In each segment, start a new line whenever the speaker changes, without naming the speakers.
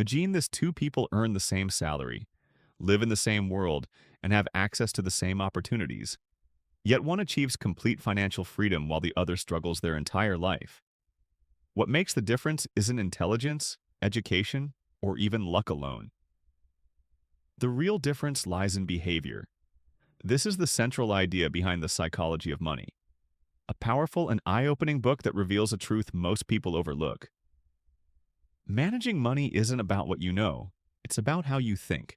Imagine this: two people earn the same salary, live in the same world, and have access to the same opportunities. Yet one achieves complete financial freedom while the other struggles their entire life. What makes the difference isn't intelligence, education, or even luck alone. The real difference lies in behavior. This is the central idea behind the psychology of money. A powerful and eye-opening book that reveals a truth most people overlook. Managing money isn't about what you know, it's about how you think.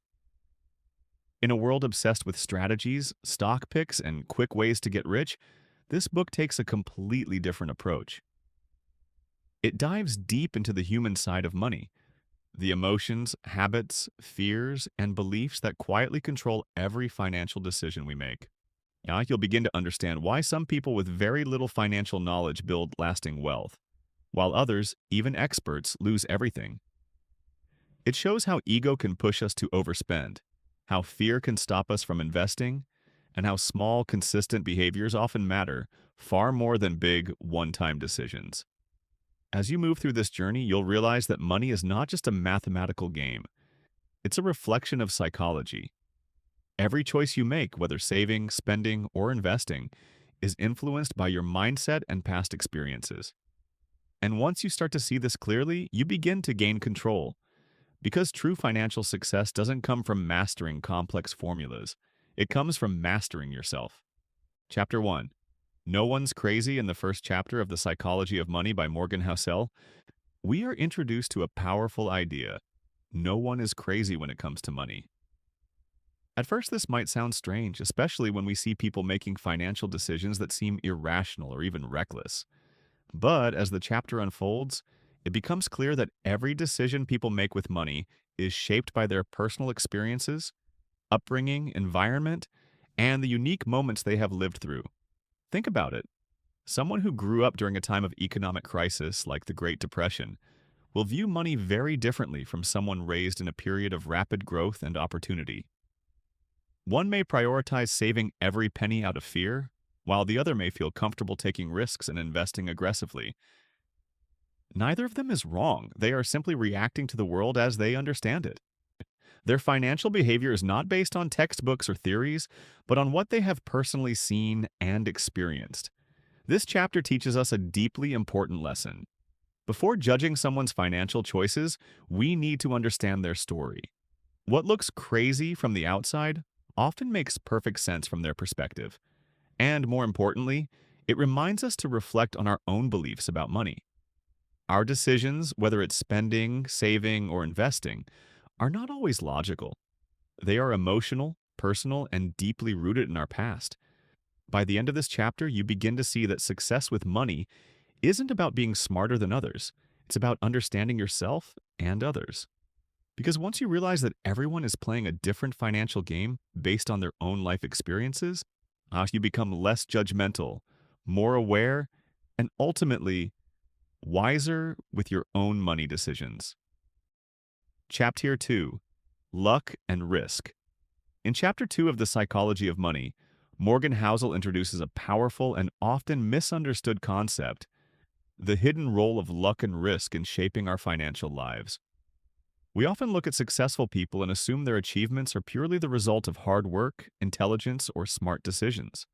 In a world obsessed with strategies, stock picks, and quick ways to get rich, this book takes a completely different approach. It dives deep into the human side of money, the emotions, habits, fears, and beliefs that quietly control every financial decision we make. Now, you'll begin to understand why some people with very little financial knowledge build lasting wealth, while others, even experts, lose everything. It shows how ego can push us to overspend, how fear can stop us from investing, and how small, consistent behaviors often matter far more than big, one-time decisions. As you move through this journey, you'll realize that money is not just a mathematical game. It's a reflection of psychology. Every choice you make, whether saving, spending, or investing, is influenced by your mindset and past experiences. And once you start to see this clearly, you begin to gain control. Because true financial success doesn't come from mastering complex formulas. It comes from mastering yourself. Chapter 1. No One's Crazy. In the first chapter of The Psychology of Money by Morgan Housel, we are introduced to a powerful idea. No one is crazy when it comes to money. At first, this might sound strange, especially when we see people making financial decisions that seem irrational or even reckless. But as the chapter unfolds, it becomes clear that every decision people make with money is shaped by their personal experiences, upbringing, environment, and the unique moments they have lived through. Think about it. Someone who grew up during a time of economic crisis, like the Great Depression, will view money very differently from someone raised in a period of rapid growth and opportunity. One may prioritize saving every penny out of fear, while the other may feel comfortable taking risks and investing aggressively. Neither of them is wrong. They are simply reacting to the world as they understand it. Their financial behavior is not based on textbooks or theories, but on what they have personally seen and experienced. This chapter teaches us a deeply important lesson. Before judging someone's financial choices, we need to understand their story. What looks crazy from the outside often makes perfect sense from their perspective. And more importantly, it reminds us to reflect on our own beliefs about money. Our decisions, whether it's spending, saving, or investing, are not always logical. They are emotional, personal, and deeply rooted in our past. By the end of this chapter, you begin to see that success with money isn't about being smarter than others. It's about understanding yourself and others. Because once you realize that everyone is playing a different financial game based on their own life experiences, you become less judgmental, more aware, and ultimately wiser with your own money decisions. Chapter 2. Luck and Risk. In Chapter 2 of The Psychology of Money, Morgan Housel introduces a powerful and often misunderstood concept: the hidden role of luck and risk in shaping our financial lives. We often look at successful people and assume their achievements are purely the result of hard work, intelligence, or smart decisions.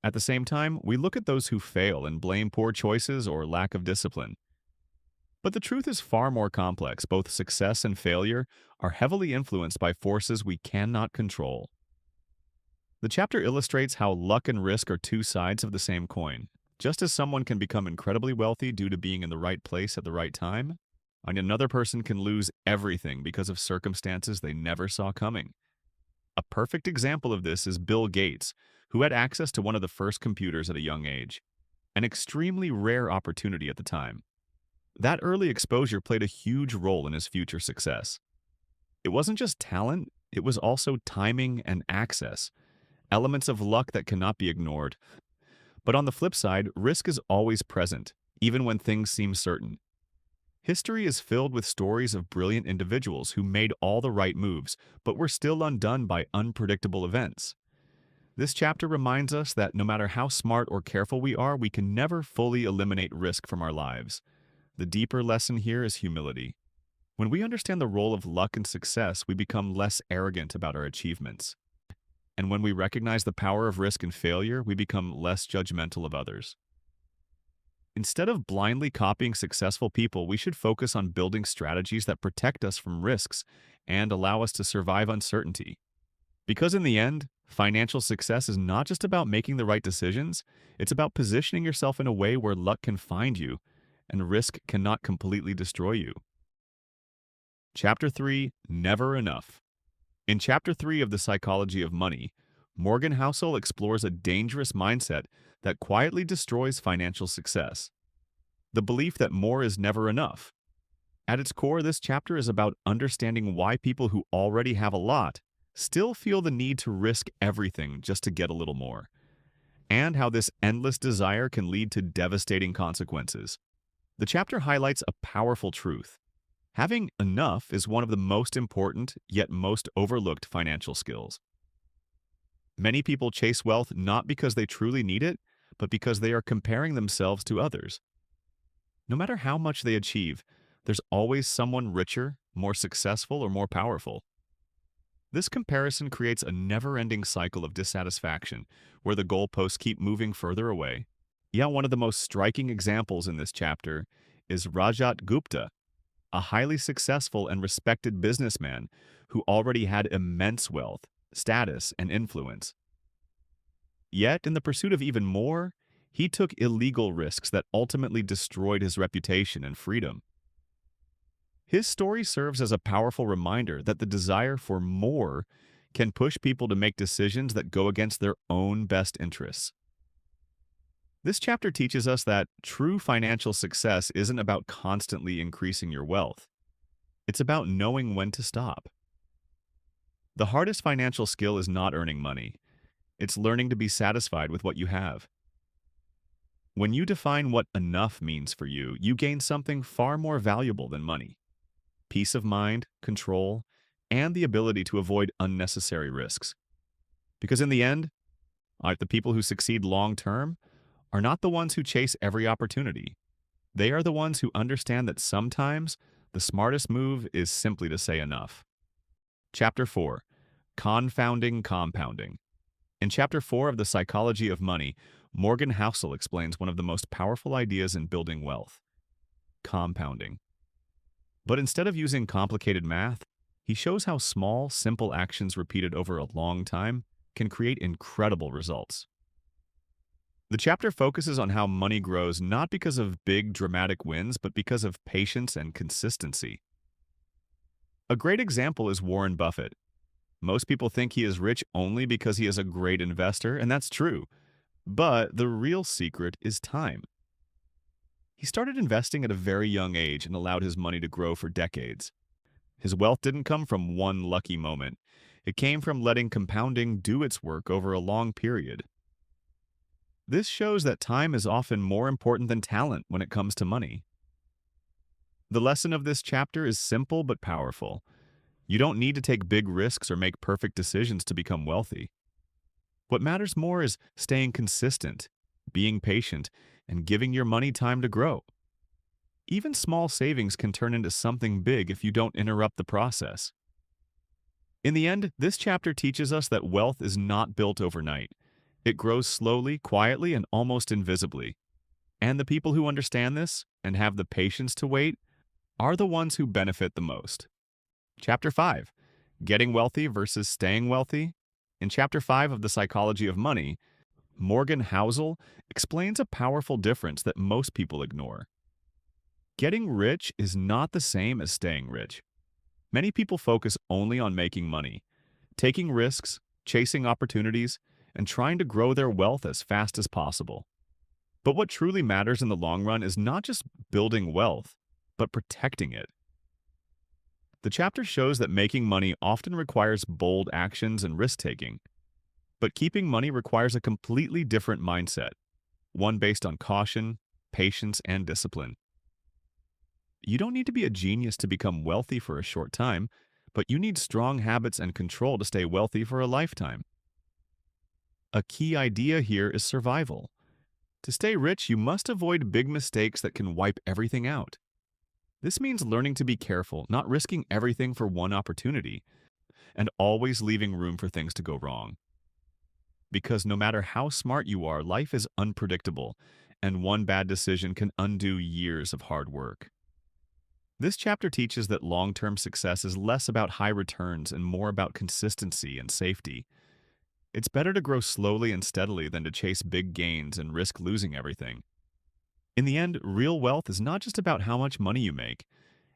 At the same time, we look at those who fail and blame poor choices or lack of discipline. But the truth is far more complex. Both success and failure are heavily influenced by forces we cannot control. The chapter illustrates how luck and risk are two sides of the same coin. Just as someone can become incredibly wealthy due to being in the right place at the right time, and another person can lose everything because of circumstances they never saw coming. A perfect example of this is Bill Gates, who had access to one of the first computers at a young age, an extremely rare opportunity at the time. That early exposure played a huge role in his future success. It wasn't just talent, it was also timing and access, elements of luck that cannot be ignored. But on the flip side, risk is always present, even when things seem certain. History is filled with stories of brilliant individuals who made all the right moves, but were still undone by unpredictable events. This chapter reminds us that no matter how smart or careful we are, we can never fully eliminate risk from our lives. The deeper lesson here is humility. When we understand the role of luck and success, we become less arrogant about our achievements. And when we recognize the power of risk and failure, we become less judgmental of others. Instead of blindly copying successful people, we should focus on building strategies that protect us from risks and allow us to survive uncertainty. Because in the end, financial success is not just about making the right decisions, it's about positioning yourself in a way where luck can find you and risk cannot completely destroy you. Chapter 3, Never Enough. In Chapter 3 of The Psychology of Money, Morgan Housel explores a dangerous mindset that quietly destroys financial success: the belief that more is never enough. At its core, this chapter is about understanding why people who already have a lot still feel the need to risk everything just to get a little more, and how this endless desire can lead to devastating consequences. The chapter highlights a powerful truth: having enough is one of the most important, yet most overlooked financial skills. Many people chase wealth not because they truly need it, but because they are comparing themselves to others. No matter how much they achieve, there's always someone richer, more successful, or more powerful. This comparison creates a never-ending cycle of dissatisfaction, where the goalposts keep moving further away. Yet one of the most striking examples in this chapter is Rajat Gupta, a highly successful and respected businessman who already had immense wealth, status, and influence. Yet, in the pursuit of even more, he took illegal risks that ultimately destroyed his reputation and freedom. His story serves as a powerful reminder that the desire for more can push people to make decisions that go against their own best interests. This chapter teaches us that true financial success isn't about constantly increasing your wealth. It's about knowing when to stop. The hardest financial skill is not earning money. It's learning to be satisfied with what you have. When you define what enough means for you, you gain something far more valuable than money: peace of mind, control, and the ability to avoid unnecessary risks. Because in the end, the people who succeed long-term are not the ones who chase every opportunity. They are the ones who understand that sometimes the smartest move is simply to say enough. Chapter 4, Confounding Compounding. In Chapter 4 of The Psychology of Money, Morgan Housel explains one of the most powerful ideas in building wealth: compounding. But instead of using complicated math, he shows how small, simple actions repeated over a long time can create incredible results. The chapter focuses on how money grows not because of big, dramatic wins, but because of patience and consistency. A great example is Warren Buffett. Most people think he is rich only because he is a great investor, and that's true. But the real secret is time. He started investing at a very young age and allowed his money to grow for decades. His wealth didn't come from one lucky moment. It came from letting compounding do its work over a long period. This shows that time is often more important than talent when it comes to money. The lesson of this chapter is simple but powerful. You don't need to take big risks or make perfect decisions to become wealthy. What matters more is staying consistent, being patient, and giving your money time to grow. Even small savings can turn into something big if you don't interrupt the process. In the end, this chapter teaches us that wealth is not built overnight. It grows slowly, quietly, and almost invisibly. And the people who understand this and have the patience to wait are the ones who benefit the most. Chapter 5, Getting Wealthy versus Staying Wealthy. In Chapter 5 of The Psychology of Money, Morgan Housel explains a powerful difference that most people ignore. Getting rich is not the same as staying rich. Many people focus only on making money, taking risks, chasing opportunities, and trying to grow their wealth as fast as possible. But what truly matters in the long run is not just building wealth, but protecting it. The chapter shows that making money often requires bold actions and risk-taking, but keeping money requires a completely different mindset, one based on caution, patience, and discipline. You don't need to be a genius to become wealthy for a short time, but you need strong habits and control to stay wealthy for a lifetime. A key idea here is survival. To stay rich, you must avoid big mistakes that can wipe everything out. This means learning to be careful, not risking everything for one opportunity, and always leaving room for things to go wrong. Because no matter how smart you are, life is unpredictable, and one bad decision can undo years of hard work. This chapter teaches that long-term success is less about high returns and more about consistency and safety. It's better to grow slowly and steadily than to chase big gains and risk losing everything. In the end, real wealth is not just about how much money you make,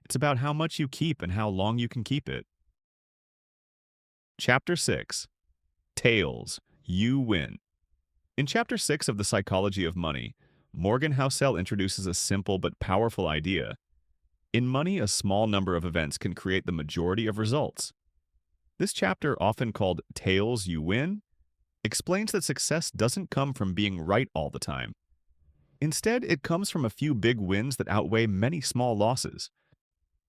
it's about how much you keep and how long you can keep it. Chapter 6. Tails. You win. In Chapter 6 of The Psychology of Money, Morgan Housel introduces a simple but powerful idea. In money, a small number of events can create the majority of results. This chapter, often called Tails You Win, explains that success doesn't come from being right all the time. Instead, it comes from a few big wins that outweigh many small losses.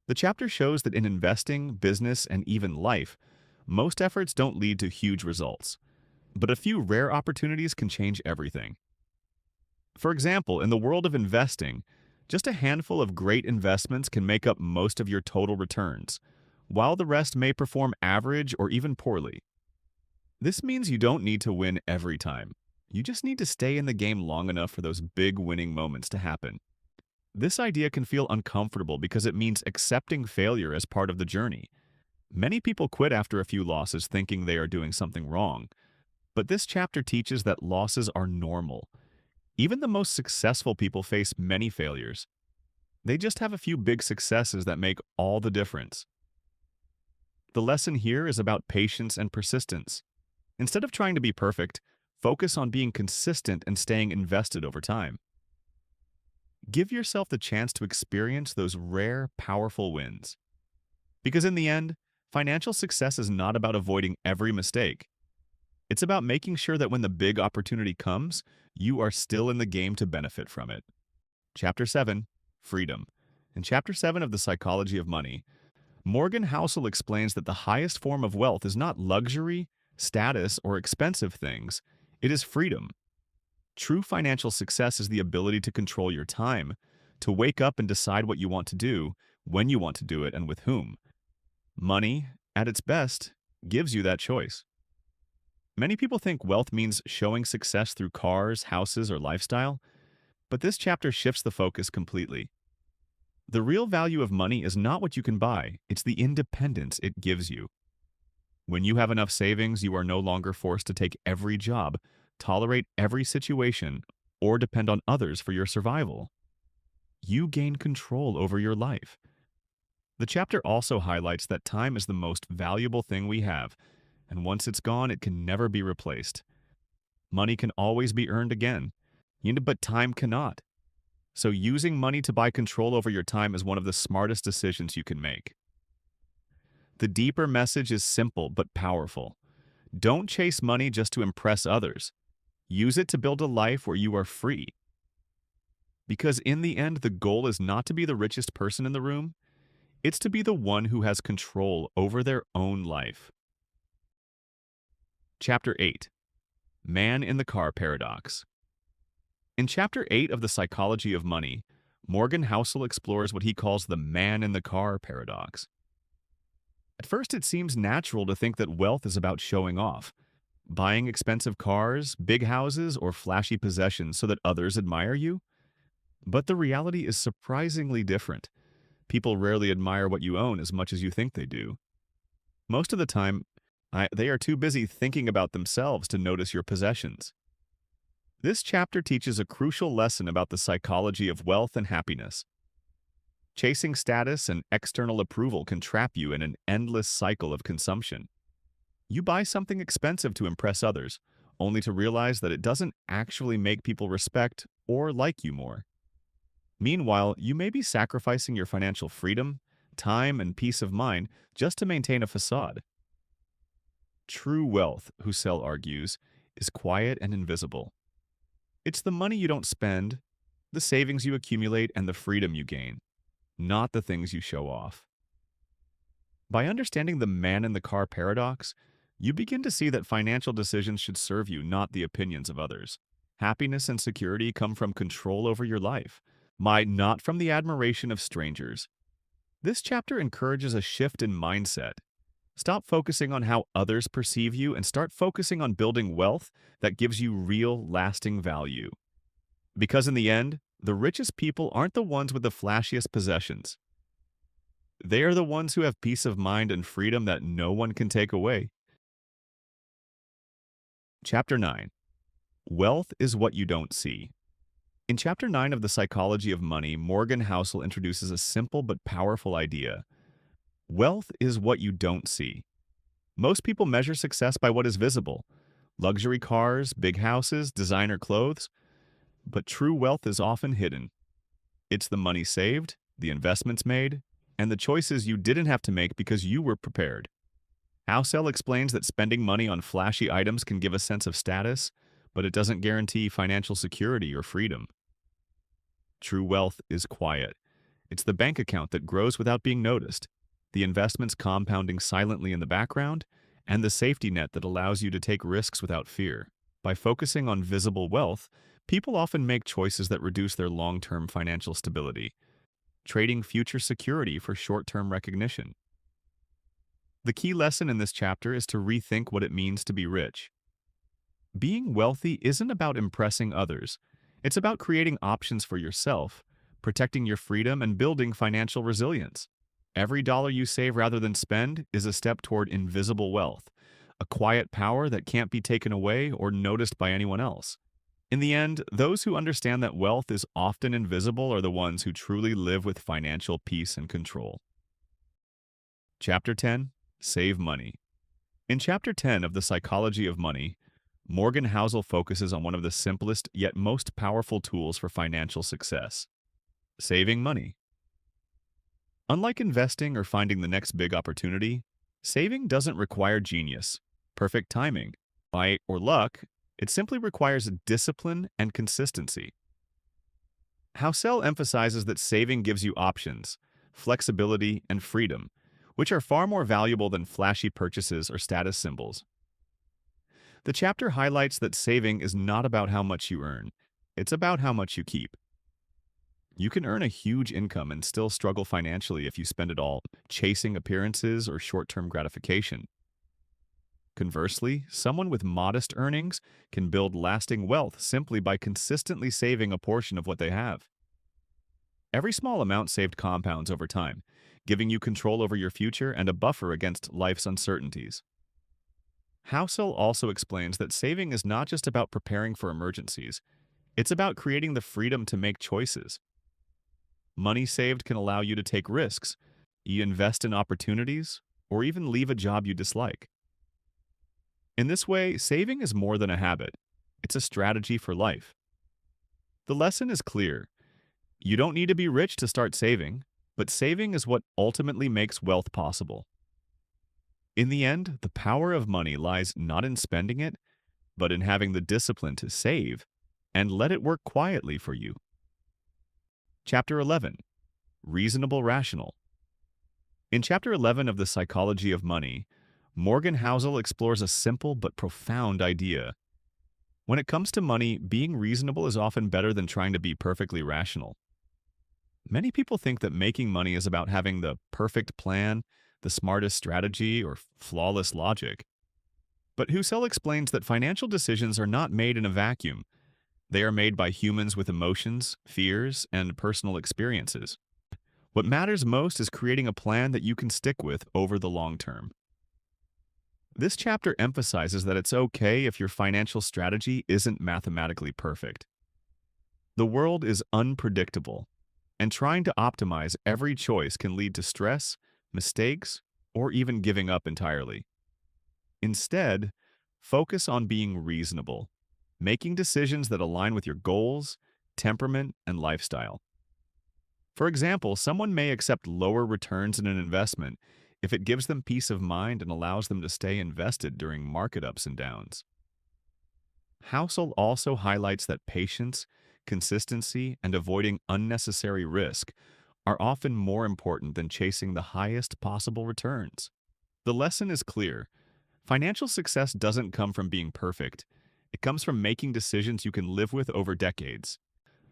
The chapter shows that in investing, business, and even life, most efforts don't lead to huge results, but a few rare opportunities can change everything. For example, in the world of investing, just a handful of great investments can make up most of your total returns, while the rest may perform average or even poorly. This means you don't need to win every time. You just need to stay in the game long enough for those big winning moments to happen. This idea can feel uncomfortable because it means accepting failure as part of the journey. Many people quit after a few losses thinking they are doing something wrong. But this chapter teaches that losses are normal. Even the most successful people face many failures. They just have a few big successes that make all the difference. The lesson here is about patience and persistence. Instead of trying to be perfect, focus on being consistent and staying invested over time. Give yourself the chance to experience those rare, powerful wins. Because in the end, financial success is not about avoiding every mistake. It's about making sure that when the big opportunity comes, you are still in the game to benefit from it. Chapter 7. Freedom. In Chapter 7 of The Psychology of Money, Morgan Housel explains that the highest form of wealth is not luxury, status, or expensive things. It is freedom. True financial success is the ability to control your time, to wake up and decide what you want to do, when you want to do it, and with whom. Money, at its best, gives you that choice. Many people think wealth means showing success through cars, houses, or lifestyle, but this chapter shifts the focus completely. The real value of money is not what you can buy, it's the independence it gives you. When you have enough savings, you are no longer forced to take every job, tolerate every situation, or depend on others for your survival. You gain control over your life. The chapter also highlights that time is the most valuable thing we have, and once it's gone, it can never be replaced. Money can always be earned again, but time cannot. So using money to buy control over your time is one of the smartest decisions you can make. The deeper message is simple but powerful. Don't chase money just to impress others. Use it to build a life where you are free. Because in the end, the goal is not to be the richest person in the room, it's to be the one who has control over their own life. Chapter 8. Man in the Car Paradox. In Chapter 8 of The Psychology of Money, Morgan Housel explores what he calls the man in the car paradox. At first, it seems natural to think that wealth is about showing off, buying expensive cars, big houses, or flashy possessions so that others admire you. But the reality is surprisingly different. People rarely admire what you own as much as you think they do. Most of the time, they are too busy thinking about themselves to notice your possessions. This chapter teaches a crucial lesson about the psychology of wealth and happiness. Chasing status and external approval can trap you in an endless cycle of consumption. You buy something expensive to impress others, only to realize that it doesn't actually make people respect or like you more. Meanwhile, you may be sacrificing your financial freedom, time, and peace of mind just to maintain a facade. True wealth, Housel argues, is quiet and invisible. It's the money you don't spend, the savings you accumulate, and the freedom you gain, not the things you show off. By understanding the man in the car paradox, you begin to see that financial decisions should serve you, not the opinions of others. Happiness and security come from control over your life, not from the admiration of strangers. This chapter encourages a shift in mindset. Stop focusing on how others perceive you and start focusing on building wealth that gives you real, lasting value. Because in the end, the richest people aren't the ones with the flashiest possessions. They are the ones who have peace of mind and freedom that no one can take away. Chapter 9. Wealth is what you don't see. In Chapter 9 of The Psychology of Money, Morgan Housel introduces a simple but powerful idea. Wealth is what you don't see. Most people measure success by what is visible: luxury cars, big houses, designer clothes. But true wealth is often hidden. It's the money saved, the investments made, and the choices you didn't have to make because you were prepared. Housel explains that spending money on flashy items can give a sense of status, but it doesn't guarantee financial security or freedom. True wealth is quiet. It's the bank account that grows without being noticed, the investments compounding silently in the background, and the safety net that allows you to take risks without fear. By focusing on visible wealth, people often make choices that reduce their long-term financial stability, trading future security for short-term recognition. The key lesson in this chapter is to rethink what it means to be rich. Being wealthy isn't about impressing others. It's about creating options for yourself, protecting your freedom, and building financial resilience. Every dollar you save rather than spend is a step toward invisible wealth, a quiet power that can't be taken away or noticed by anyone else. In the end, those who understand that wealth is often invisible are the ones who truly live with financial peace and control. Chapter 10. Save Money. In Chapter 10 of The Psychology of Money, Morgan Housel focuses on one of the simplest yet most powerful tools for financial success: saving money. Unlike investing or finding the next big opportunity, saving doesn't require genius, perfect timing, might, or luck. It simply requires discipline and consistency. Housel emphasizes that saving gives you options, flexibility, and freedom, which are far more valuable than flashy purchases or status symbols. The chapter highlights that saving is not about how much you earn, it's about how much you keep. You can earn a huge income and still struggle financially if you spend it all chasing appearances or short-term gratification. Conversely, someone with modest earnings can build lasting wealth simply by consistently saving a portion of what they have. Every small amount saved compounds over time, giving you control over your future and a buffer against life's uncertainties. Housel also explains that saving is not just about preparing for emergencies, it's about creating the freedom to make choices. Money saved can allow you to take risks, you invest in opportunities, or even leave a job you dislike. In this way, saving is more than a habit. It's a strategy for life. The lesson is clear. You don't need to be rich to start saving, but saving is what ultimately makes wealth possible. In the end, the power of money lies not in spending it, but in having the discipline to save and let it work quietly for you. Chapter 11. Reasonable Rational. In Chapter 11 of The Psychology of Money, Morgan Housel explores a simple but profound idea. When it comes to money, being reasonable is often better than trying to be perfectly rational. Many people think that making money is about having the perfect plan, the smartest strategy, or flawless logic. But Housel explains that financial decisions are not made in a vacuum. They are made by humans with emotions, fears, and personal experiences. What matters most is creating a plan that you can stick with over the long term. This chapter emphasizes that it's okay if your financial strategy isn't mathematically perfect. The world is unpredictable, and trying to optimize every choice can lead to stress, mistakes, or even giving up entirely. Instead, focus on being reasonable, making decisions that align with your goals, temperament, and lifestyle. For example, someone may accept lower returns in an investment if it gives them peace of mind and allows them to stay invested during market ups and downs. Housel also highlights that patience, consistency, and avoiding unnecessary risk are often more important than chasing the highest possible returns. The lesson is clear. Financial success doesn't come from being perfect. It comes from making decisions you can live with over decades.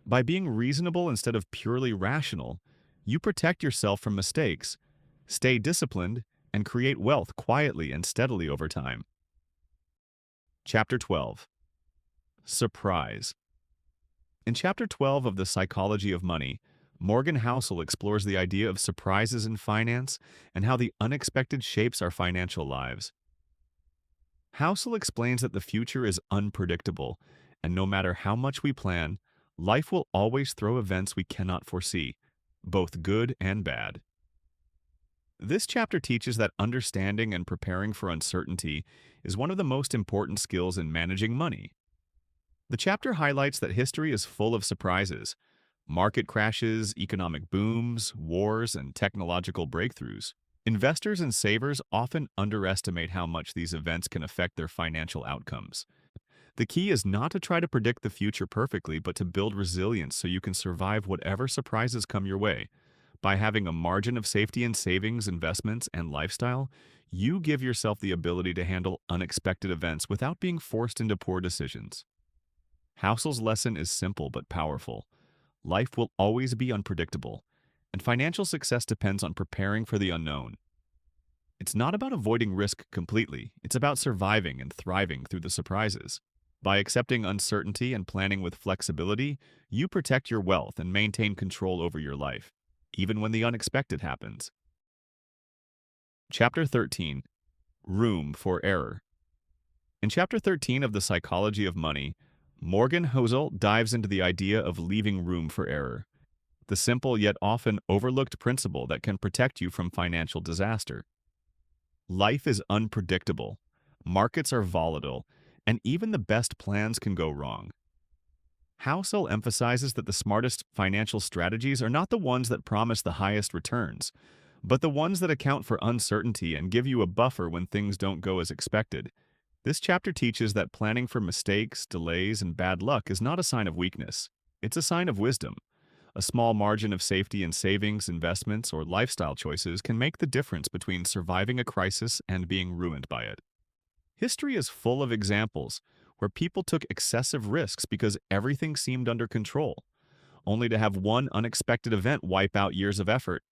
By being reasonable instead of purely rational, You protect yourself from mistakes, stay disciplined, and create wealth quietly and steadily over time. Chapter 12. Surprise. In Chapter 12 of The Psychology of Money, Morgan Housel explores the idea of surprises in finance and how the unexpected shapes our financial lives. Housel explains that the future is unpredictable, and no matter how much we plan, life will always throw events we cannot foresee, both good and bad. This chapter teaches that understanding and preparing for uncertainty is one of the most important skills in managing money. The chapter highlights that history is full of surprises: market crashes, economic booms, wars, and technological breakthroughs. Investors and savers often underestimate how much these events can affect their financial outcomes. The key is not to try to predict the future perfectly, but to build resilience so you can survive whatever surprises come your way. By having a margin of safety in savings, investments, and lifestyle, you give yourself the ability to handle unexpected events without being forced into poor decisions. Housel's lesson is simple but powerful. Life will always be unpredictable, and financial success depends on preparing for the unknown. It's not about avoiding risk completely, it's about surviving and thriving through the surprises. By accepting uncertainty and planning with flexibility, you protect your wealth and maintain control over your life, even when the unexpected happens. Chapter 13. Room for Error. In Chapter 13 of The Psychology of Money, Morgan Housel dives into the idea of leaving room for error, the simple yet often overlooked principle that can protect you from financial disaster. Life is unpredictable, markets are volatile, and even the best plans can go wrong. Housel emphasizes that the smartest financial strategies are not the ones that promise the highest returns, but the ones that account for uncertainty and give you a buffer when things don't go as expected. This chapter teaches that planning for mistakes, delays, and bad luck is not a sign of weakness. It's a sign of wisdom. A small margin of safety in savings, investments, or lifestyle choices can make the difference between surviving a crisis and being ruined by it. History is full of examples where people took excessive risks because everything seemed under control, only to have one unexpected event wipe out years of effort.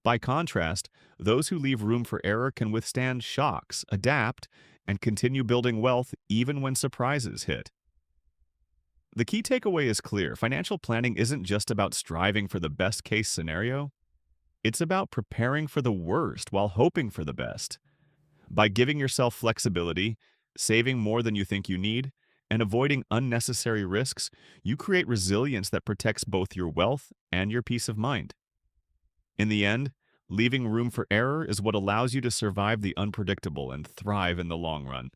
By contrast, those who leave room for error can withstand shocks, adapt, and continue building wealth even when surprises hit. The key takeaway is clear. Financial planning isn't just about striving for the best-case scenario. It's about preparing for the worst while hoping for the best. By giving yourself flexibility, saving more than you think you need, and avoiding unnecessary risks, you create resilience that protects both your wealth and your peace of mind. In the end, leaving room for error is what allows you to survive the unpredictable and thrive in the long run.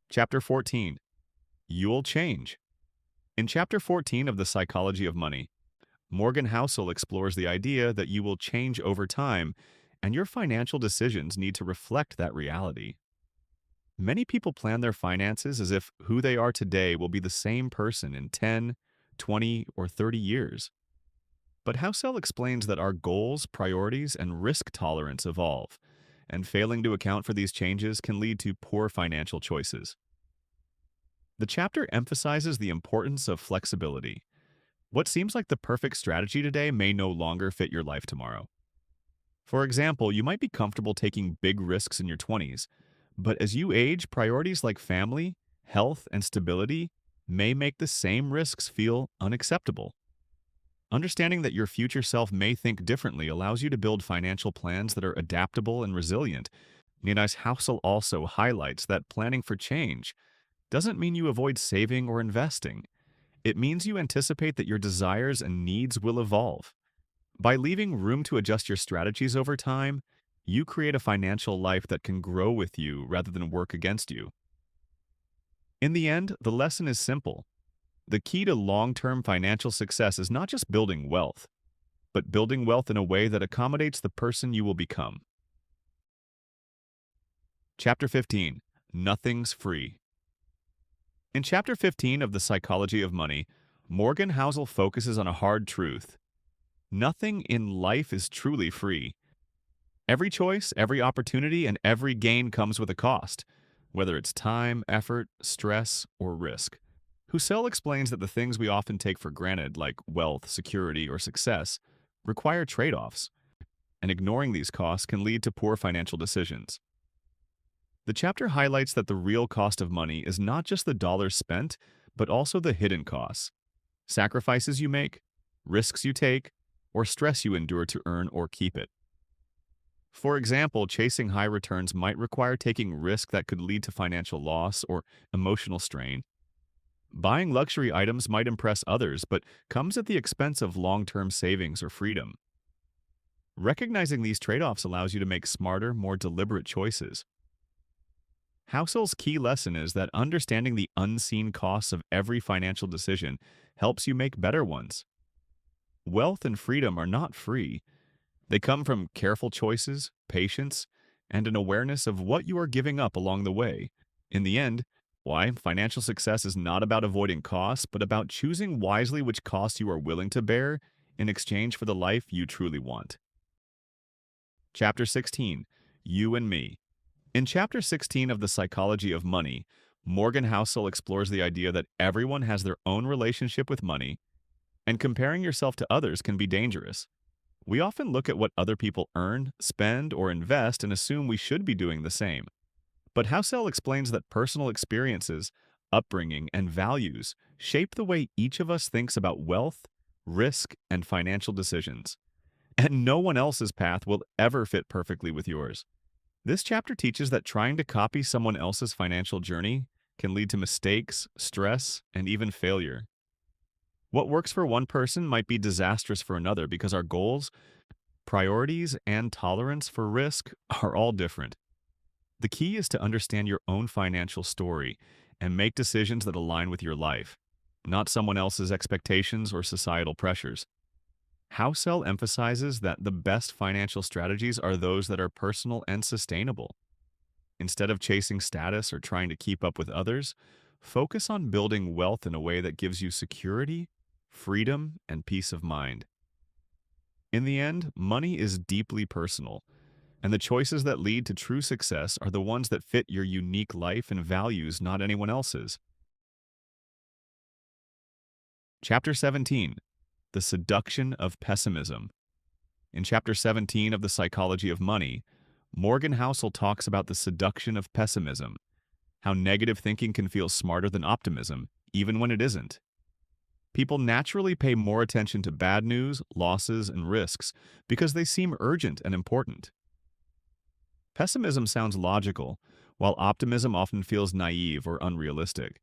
Chapter 14. You'll change. In Chapter 14 of The Psychology of Money, Morgan Housel explores the idea that you will change over time, and your financial decisions need to reflect that reality. Many people plan their finances as if who they are today will be the same person in 10, 20, or 30 years. But Housel explains that our goals, priorities, and risk tolerance evolve, and failing to account for these changes can lead to poor financial choices. The chapter emphasizes the importance of flexibility. What seems like the perfect strategy today may no longer fit your life tomorrow. For example, you might be comfortable taking big risks in your 20s, but as you age, priorities like family, health, and stability may make the same risks feel unacceptable. Understanding that your future self may think differently allows you to build financial plans that are adaptable and resilient. Nina Housel also highlights that planning for change doesn't mean you avoid saving or investing. It means you anticipate that your desires and needs will evolve. By leaving room to adjust your strategies over time, you create a financial life that can grow with you rather than work against you. In the end, the lesson is simple. The key to long-term financial success is not just building wealth, but building wealth in a way that accommodates the person you will become. Chapter 15. Nothing's free. In Chapter 15 of The Psychology of Money, Morgan Housel focuses on a hard truth. Nothing in life is truly free. Every choice, every opportunity, and every gain comes with a cost, whether it's time, effort, stress, or risk. Husserl explains that the things we often take for granted, like wealth, security, or success, require trade-offs, and ignoring these costs can lead to poor financial decisions. The chapter highlights that the real cost of money is not just the dollars spent, but also the hidden costs, sacrifices you make, risks you take, or stress you endure to earn or keep it. For example, chasing high returns might require taking risk that could lead to financial loss or emotional strain. Buying luxury items might impress others, but comes at the expense of long-term savings or freedom. Recognizing these trade-offs allows you to make smarter, more deliberate choices. Housel's key lesson is that understanding the unseen costs of every financial decision helps you make better ones. Wealth and freedom are not free. They come from careful choices, patience, and an awareness of what you are giving up along the way. In the end, financial success is not about avoiding costs, but about choosing wisely which costs you are willing to bear in exchange for the life you truly want. Chapter 16, You and Me. In Chapter 16 of The Psychology of Money, Morgan Housel explores the idea that everyone has their own relationship with money, and comparing yourself to others can be dangerous. We often look at what other people earn, spend, or invest and assume we should be doing the same. But Housel explains that personal experiences, upbringing, and values shape the way each of us thinks about wealth, risk, and financial decisions. And no one else's path will ever fit perfectly with yours. This chapter teaches that trying to copy someone else's financial journey can lead to mistakes, stress, and even failure. What works for one person might be disastrous for another because our goals, priorities, and tolerance for risk are all different. The key is to understand your own financial story and make decisions that align with your life, not someone else's expectations or societal pressures. Housel emphasizes that the best financial strategies are those that are personal and sustainable. Instead of chasing status or trying to keep up with others, focus on building wealth in a way that gives you security, freedom, and peace of mind. In the end, money is deeply personal, and the choices that lead to true success are the ones that fit your unique life and values, not anyone else's. Chapter 17, The Seduction of Pessimism. In Chapter 17 of The Psychology of Money, Morgan Housel talks about the seduction of pessimism, how negative thinking can feel smarter than optimism, even when it isn't. People naturally pay more attention to bad news, losses, and risks because they seem urgent and important. Pessimism sounds logical, while optimism often feels naive or unrealistic.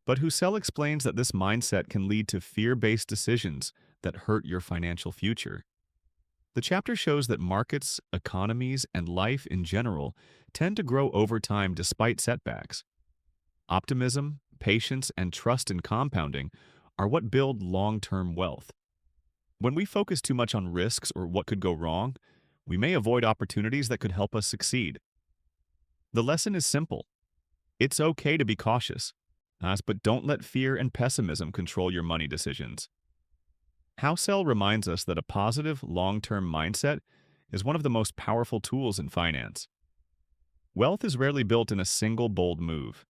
But Husserl explains that this mindset can lead to fear-based decisions that hurt your financial future. The chapter shows that markets, economies, and life in general tend to grow over time despite setbacks. Optimism, patience, and trust in compounding are what build long-term wealth. When we focus too much on risks or what could go wrong, we may avoid opportunities that could help us succeed. The lesson is simple. It's okay to be cautious, but don't let fear and pessimism control your money decisions. Housel reminds us that a positive, long-term mindset is one of the most powerful tools in finance. Wealth is rarely built in a single bold move.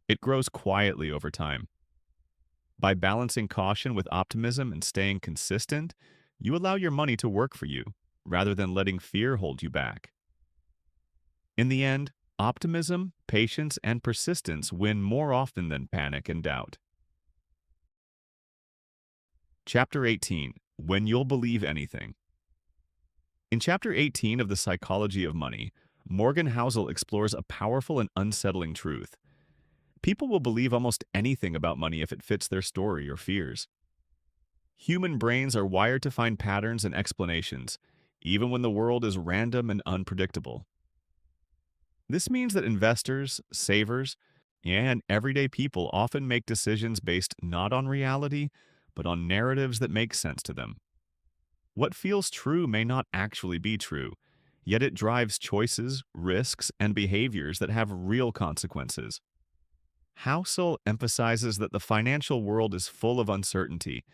It grows quietly over time. By balancing caution with optimism and staying consistent, you allow your money to work for you, rather than letting fear hold you back. In the end, optimism, patience, and persistence win more often than panic and doubt. Chapter 18, When You'll Believe Anything. In Chapter 18 of The Psychology of Money, Morgan Housel explores a powerful and unsettling truth. People will believe almost anything about money if it fits their story or fears. Human brains are wired to find patterns and explanations, even when the world is random and unpredictable. This means that investors, savers, and everyday people often make decisions based not on reality, but on narratives that make sense to them. What feels true may not actually be true, yet it drives choices, risks, and behaviors that have real consequences. Housel emphasizes that the financial world is full of uncertainty,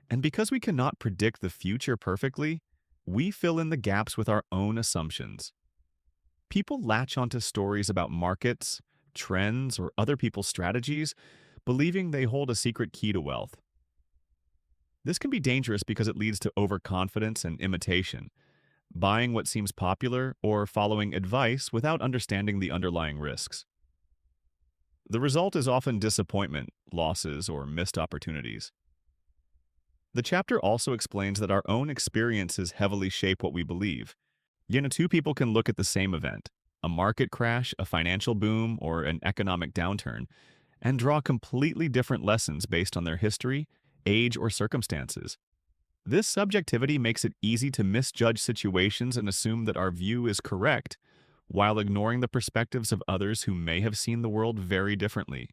and because we cannot predict the future perfectly, we fill in the gaps with our own assumptions. People latch onto stories about markets, trends, or other people's strategies, believing they hold a secret key to wealth. This can be dangerous because it leads to overconfidence and imitation, buying what seems popular or following advice without understanding the underlying risks. The result is often disappointment, losses, or missed opportunities. The chapter also explains that our own experiences heavily shape what we believe. Two people can look at the same event, a market crash, a financial boom, or an economic downturn, and draw completely different lessons based on their history, age, or circumstances. This subjectivity makes it easy to misjudge situations and assume that our view is correct, while ignoring the perspectives of others who may have seen the world very differently.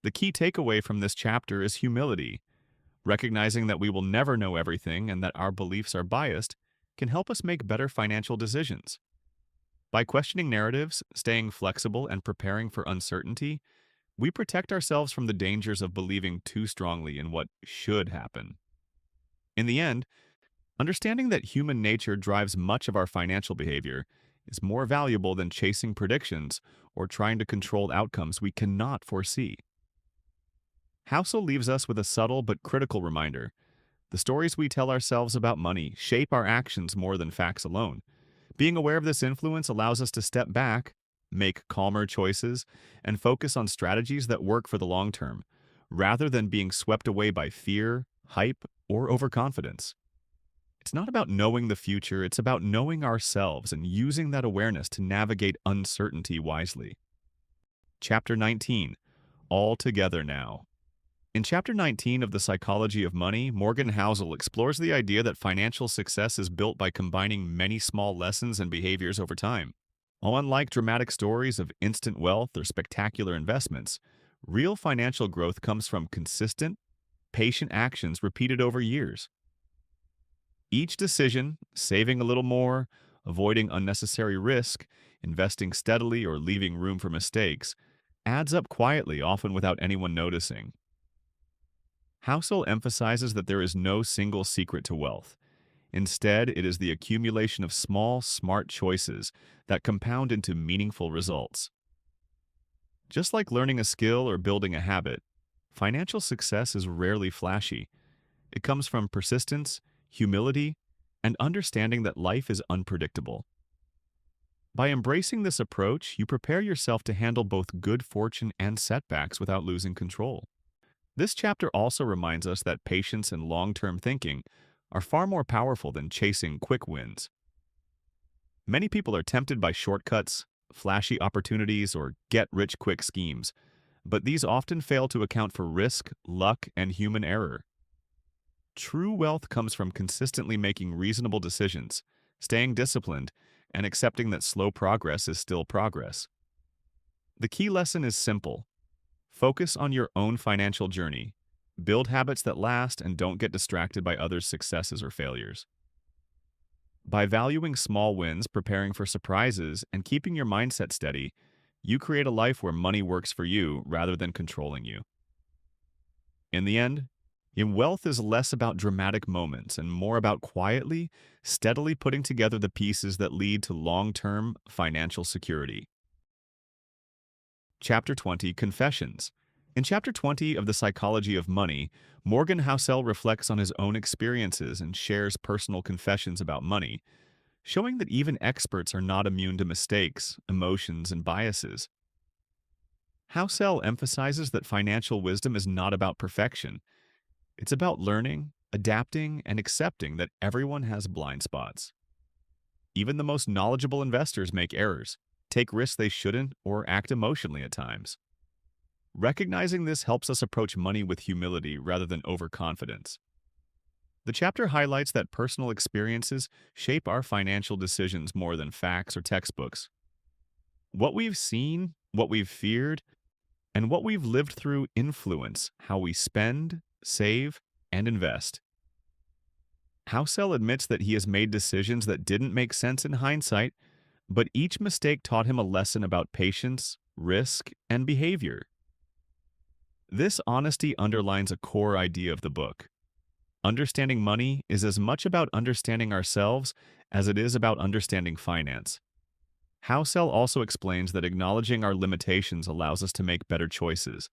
The key takeaway from this chapter is humility. Recognizing that we will never know everything and that our beliefs are biased can help us make better financial decisions. By questioning narratives, staying flexible, and preparing for uncertainty, we protect ourselves from the dangers of believing too strongly in what should happen. In the end, understanding that human nature drives much of our financial behavior is more valuable than chasing predictions or trying to control outcomes we cannot foresee. Housel leaves us with a subtle but critical reminder. The stories we tell ourselves about money shape our actions more than facts alone. Being aware of this influence allows us to step back, make calmer choices, and focus on strategies that work for the long term, rather than being swept away by fear, hype, or overconfidence. It's not about knowing the future, it's about knowing ourselves and using that awareness to navigate uncertainty wisely. Chapter 19. All Together Now. In Chapter 19 of The Psychology of Money, Morgan Housel explores the idea that financial success is built by combining many small lessons and behaviors over time. Unlike dramatic stories of instant wealth or spectacular investments, real financial growth comes from consistent, patient actions repeated over years. Each decision, saving a little more, avoiding unnecessary risk, investing steadily, or leaving room for mistakes, adds up quietly, often without anyone noticing. Housel emphasizes that there is no single secret to wealth. Instead, it is the accumulation of small, smart choices that compound into meaningful results. Just like learning a skill or building a habit, financial success is rarely flashy. It comes from persistence, humility, and understanding that life is unpredictable. By embracing this approach, you prepare yourself to handle both good fortune and setbacks without losing control. This chapter also reminds us that patience and long-term thinking are far more powerful than chasing quick wins. Many people are tempted by shortcuts, flashy opportunities, or get-rich-quick schemes, but these often fail to account for risk, luck, and human error. True wealth comes from consistently making reasonable decisions, staying disciplined, and accepting that slow progress is still progress. The key lesson is simple. Focus on your own financial journey. Build habits that last and don't get distracted by others' successes or failures. By valuing small wins, preparing for surprises, and keeping your mindset steady, you create a life where money works for you rather than controlling you. In the end, wealth is less about dramatic moments and more about quietly, steadily putting together the pieces that lead to long-term financial security. Chapter 20, Confessions. In Chapter 20 of The Psychology of Money, Morgan Housel reflects on his own experiences and shares personal confessions about money, showing that even experts are not immune to mistakes, emotions, and biases. Housel emphasizes that financial wisdom is not about perfection. It's about learning, adapting, and accepting that everyone has blind spots. Even the most knowledgeable investors make errors, take risks they shouldn't, or act emotionally at times. Recognizing this helps us approach money with humility rather than overconfidence. The chapter highlights that personal experiences shape our financial decisions more than facts or textbooks. What we've seen, what we've feared, and what we've lived through influence how we spend, save, and invest. Housel admits that he has made decisions that didn't make sense in hindsight, but each mistake taught him a lesson about patience, risk, and behavior. This honesty underlines a core idea of the book. Understanding money is as much about understanding ourselves as it is about understanding finance. Housel also explains that acknowledging our limitations allows us to make better choices.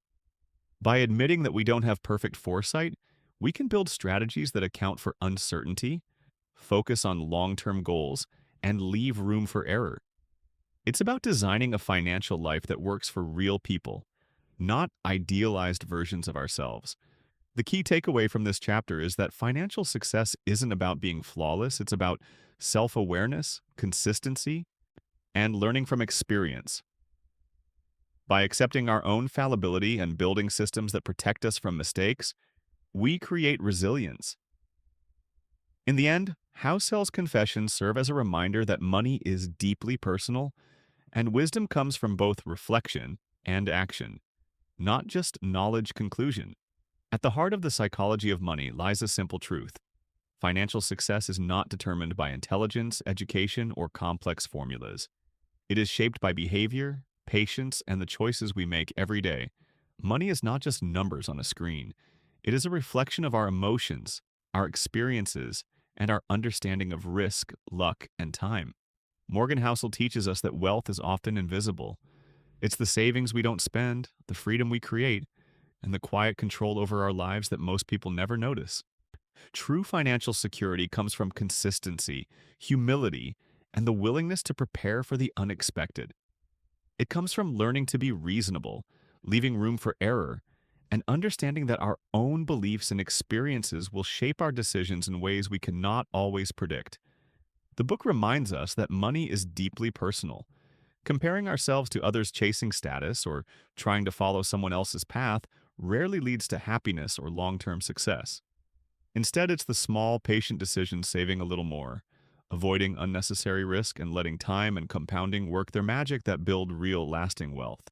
By admitting that we don't have perfect foresight, we can build strategies that account for uncertainty, focus on long-term goals, and leave room for error. It's about designing a financial life that works for real people, not idealized versions of ourselves. The key takeaway from this chapter is that financial success isn't about being flawless, it's about self-awareness, consistency, and learning from experience. By accepting our own fallibility and building systems that protect us from mistakes, we create resilience. In the end, Housel's confessions serve as a reminder that money is deeply personal, and wisdom comes from both reflection and action, not just knowledge conclusion. At the heart of the psychology of money lies a simple truth. Financial success is not determined by intelligence, education, or complex formulas. It is shaped by behavior, patience, and the choices we make every day. Money is not just numbers on a screen. It is a reflection of our emotions, our experiences, and our understanding of risk, luck, and time. Morgan Housel teaches us that wealth is often invisible. It's the savings we don't spend, the freedom we create, and the quiet control over our lives that most people never notice. True financial security comes from consistency, humility, and the willingness to prepare for the unexpected. It comes from learning to be reasonable, leaving room for error, and understanding that our own beliefs and experiences will shape our decisions in ways we cannot always predict. The book reminds us that money is deeply personal. Comparing ourselves to others chasing status or trying to follow someone else's path rarely leads to happiness or long-term success. Instead, it's the small, patient decisions saving a little more, avoiding unnecessary risk and letting time and compounding work their magic that build real, lasting wealth.